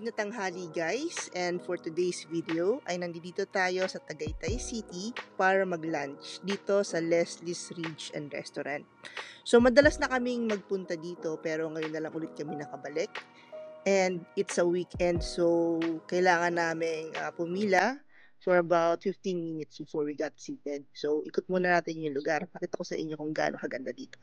na tanghali guys, and for today's video ay nandito tayo sa Tagaytay City para mag-lunch dito sa Leslie's Ridge and Restaurant. So madalas na kaming magpunta dito pero ngayon na lang ulit kami nakabalik. And it's a weekend so kailangan naming pumila for about 15 minutes before we got seated. So ikot muna natin yung lugar. Pakita ko sa inyo kung gaano kaganda dito.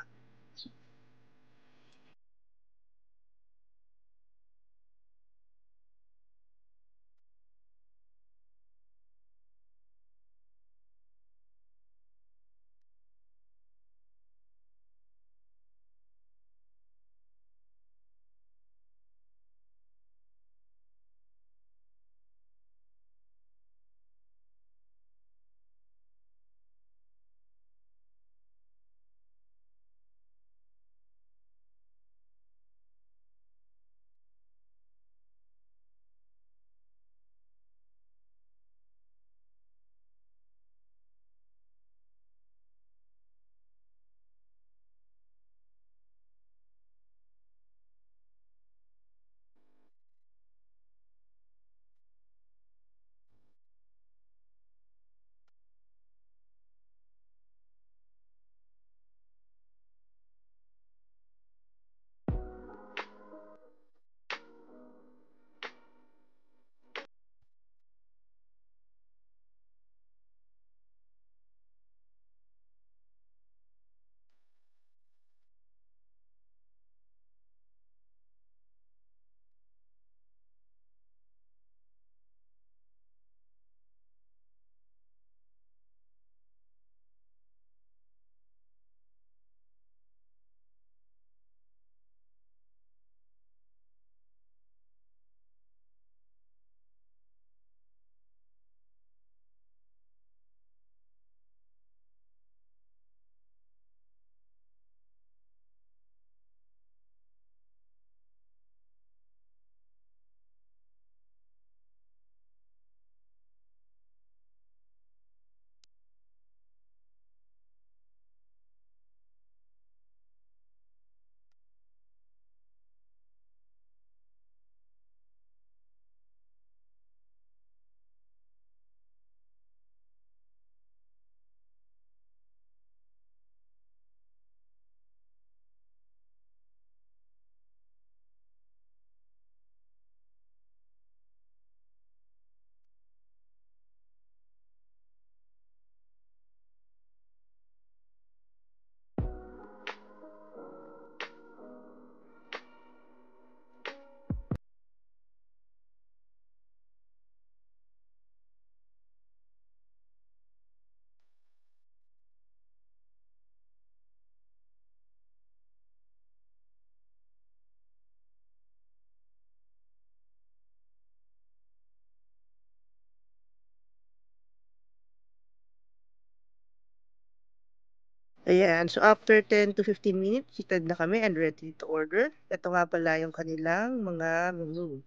Ayan, so after 10 to 15 minutes, seated na kami and ready to order. Ito nga pala yung kanilang mga menu.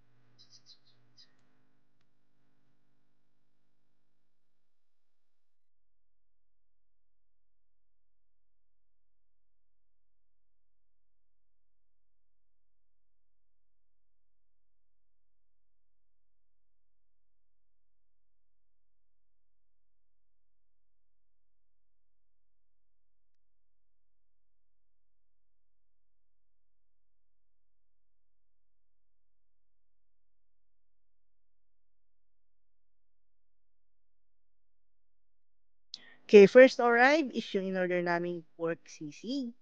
Okay, first arrive is yung in-order naming pork sisig.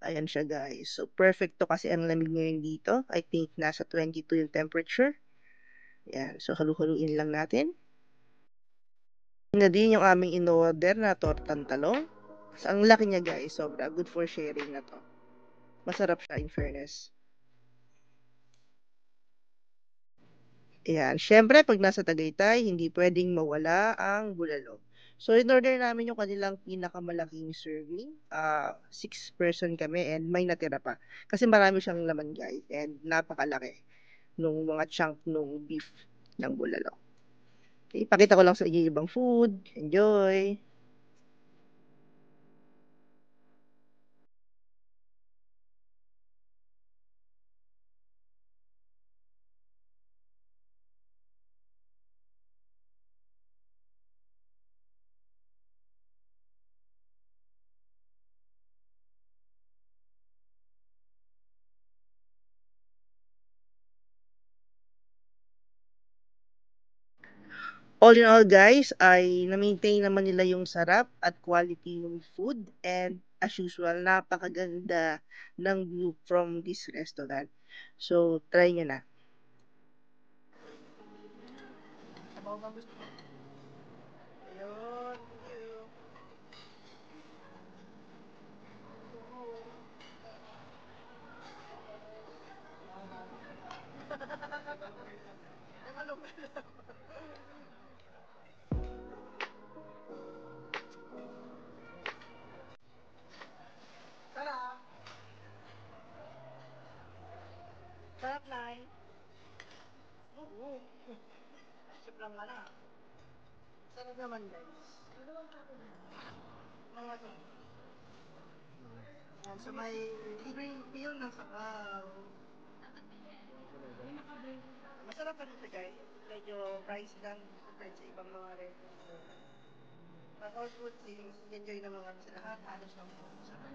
Ayan siya guys. So perfect to kasi ang lamig ngayon dito. I think nasa 22 yung temperature. Ayan, so halu-haluin lang natin. Yun na din yung aming in-order na tortang talong. So, ang laki niya guys, sobra. Good for sharing na to. Masarap siya in fairness. Ayan. Siyempre, pag nasa Tagaytay, hindi pwedeng mawala ang bulalo. So, in-order namin yung kanilang pinakamalaking serving. 6 person kami and may natira pa. Kasi marami siyang laman guys and napakalaki nung mga chunk nung beef ng bulalo. Okay, pakita ko lang sa inyo yung ibang food. Enjoy! All in all guys, ay na-maintain naman nila yung sarap at quality yung food, and as usual, napakaganda ng view from this restaurant. So, try nyo na. Sabaw ba gusto mo? Ayun, thank you. Sarap. Sarap, Nay. Oo. Sobrang ala. Sarap naman, guys. Mga to. Yan, so may libreng meal ng sabaw. Masarap pa dito, guys. Medyo price lang compared sa ibang mga restaurant. But all food things, enjoy ng mga sa lahat. Halos lang po. Sarap.